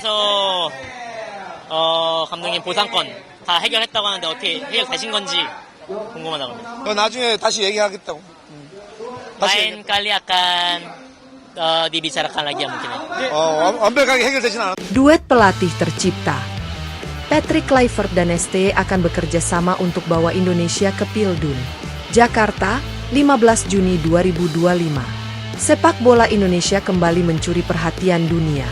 그래서 감독님 보상권 다 해결했다고 하는데 어떻게 해결되신 건지 궁금하다고 합니다. 나중에 다시 얘기하겠다고. Lain kali akan dibicarakan lagi ya mungkin ya. 완벽하게 해결되진 않았. Duet pelatih tercipta. Patrick Kluivert dan STY akan bekerja sama untuk bawa Indonesia ke Pildun. Jakarta, 15 Juni 2025. Sepak bola Indonesia kembali mencuri perhatian dunia.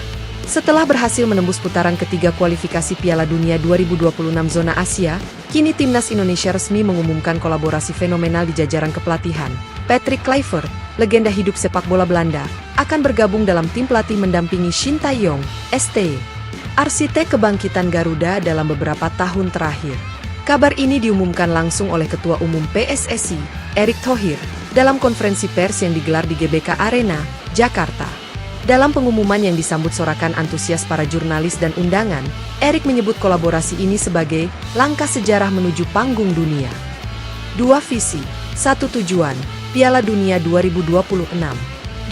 Setelah berhasil menembus putaran ketiga kualifikasi Piala Dunia 2026 zona Asia, kini timnas Indonesia resmi mengumumkan kolaborasi fenomenal di jajaran kepelatihan. Patrick Kluivert, legenda hidup sepak bola Belanda, akan bergabung dalam tim pelatih mendampingi Shin Tae-yong, STY, arsitek kebangkitan Garuda dalam beberapa tahun terakhir. Kabar ini diumumkan langsung oleh Ketua Umum PSSI, Erick Thohir, dalam konferensi pers yang digelar di GBK Arena, Jakarta. Dalam pengumuman yang disambut sorakan antusias para jurnalis dan undangan, Erick menyebut kolaborasi ini sebagai langkah sejarah menuju panggung dunia. Dua visi, satu tujuan, Piala Dunia 2026.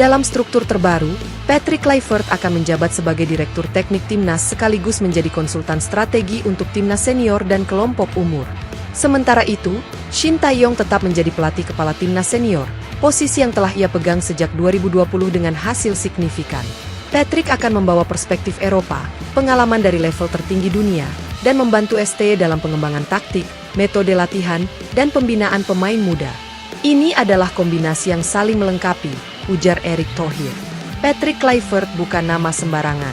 Dalam struktur terbaru, Patrick Kluivert akan menjabat sebagai Direktur Teknik Timnas sekaligus menjadi konsultan strategi untuk Timnas senior dan kelompok umur. Sementara itu, Shin Tae-yong tetap menjadi pelatih kepala Timnas senior, posisi yang telah ia pegang sejak 2020 dengan hasil signifikan. Patrick akan membawa perspektif Eropa, pengalaman dari level tertinggi dunia, dan membantu STY dalam pengembangan taktik, metode latihan, dan pembinaan pemain muda. Ini adalah kombinasi yang saling melengkapi, ujar Erick Thohir. Patrick Kluivert bukan nama sembarangan.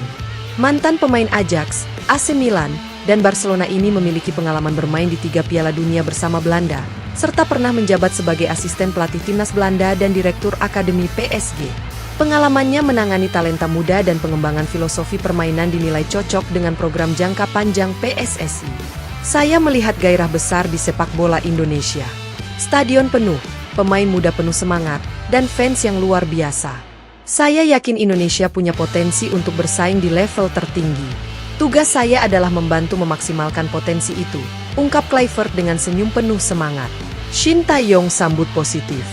Mantan pemain Ajax, AC Milan, dan Barcelona ini memiliki pengalaman bermain di 3 Piala Dunia bersama Belanda, serta pernah menjabat sebagai asisten pelatih timnas Belanda dan direktur akademi PSG. Pengalamannya menangani talenta muda dan pengembangan filosofi permainan dinilai cocok dengan program jangka panjang PSSI. Saya melihat gairah besar di sepak bola Indonesia. Stadion penuh, pemain muda penuh semangat, dan fans yang luar biasa. Saya yakin Indonesia punya potensi untuk bersaing di level tertinggi. Tugas saya adalah membantu memaksimalkan potensi itu, ungkap Kluivert dengan senyum penuh semangat. Shin Tae-yong sambut positif.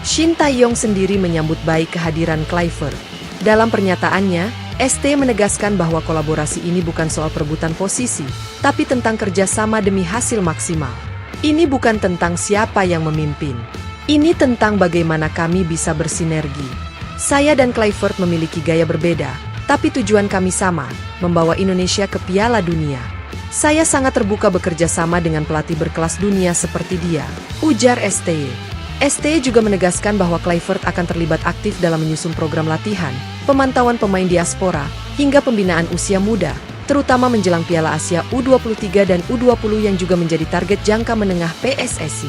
Shin Tae-yong sendiri menyambut baik kehadiran Kluivert. Dalam pernyataannya, STY menegaskan bahwa kolaborasi ini bukan soal perebutan posisi, tapi tentang kerjasama demi hasil maksimal. Ini bukan tentang siapa yang memimpin. Ini tentang bagaimana kami bisa bersinergi. Saya dan Kluivert memiliki gaya berbeda, tapi tujuan kami sama, membawa Indonesia ke Piala Dunia. Saya sangat terbuka bekerja sama dengan pelatih berkelas dunia seperti dia, ujar STY. STY juga menegaskan bahwa Kluivert akan terlibat aktif dalam menyusun program latihan, pemantauan pemain diaspora, hingga pembinaan usia muda, terutama menjelang Piala Asia U23 dan U20 yang juga menjadi target jangka menengah PSSI.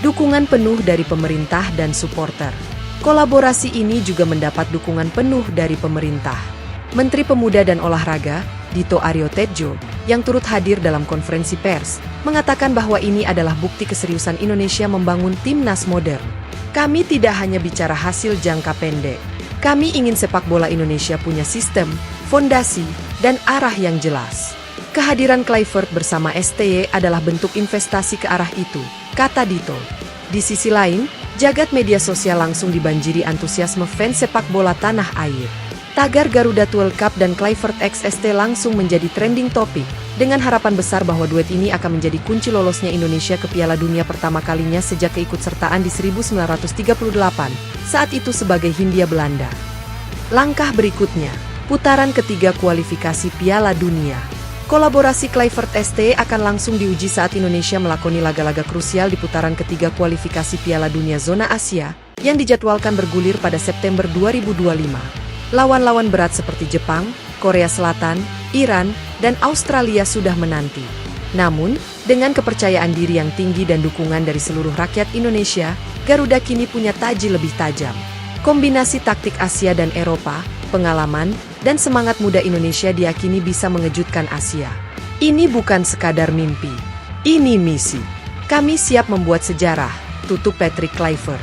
Dukungan penuh dari pemerintah dan supporter. Kolaborasi ini juga mendapat dukungan penuh dari pemerintah. Menteri Pemuda dan Olahraga, Dito Aryo Tejo, yang turut hadir dalam konferensi pers, mengatakan bahwa ini adalah bukti keseriusan Indonesia membangun timnas modern. Kami tidak hanya bicara hasil jangka pendek. Kami ingin sepak bola Indonesia punya sistem, fondasi, dan arah yang jelas. Kehadiran Kluivert bersama STY adalah bentuk investasi ke arah itu, kata Dito. Di sisi lain, jagat media sosial langsung dibanjiri antusiasme fans sepak bola tanah air. Tagar Garuda World Cup dan Kluivert x STY langsung menjadi trending topik, dengan harapan besar bahwa duet ini akan menjadi kunci lolosnya Indonesia ke Piala Dunia pertama kalinya sejak keikutsertaan di 1938, saat itu sebagai Hindia Belanda. Langkah berikutnya, putaran ketiga kualifikasi Piala Dunia. Kolaborasi Kluivert-STY akan langsung diuji saat Indonesia melakoni laga-laga krusial di putaran ketiga kualifikasi Piala Dunia zona Asia, yang dijadwalkan bergulir pada September 2025. Lawan-lawan berat seperti Jepang, Korea Selatan, Iran, dan Australia sudah menanti. Namun, dengan kepercayaan diri yang tinggi dan dukungan dari seluruh rakyat Indonesia, Garuda kini punya taji lebih tajam. Kombinasi taktik Asia dan Eropa, pengalaman, dan semangat muda Indonesia diyakini bisa mengejutkan Asia. Ini bukan sekadar mimpi. Ini misi. Kami siap membuat sejarah, tutup Patrick Kluivert.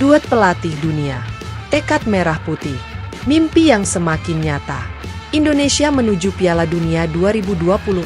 Duet pelatih dunia. Tekad merah putih. Mimpi yang semakin nyata. Indonesia menuju Piala Dunia 2026.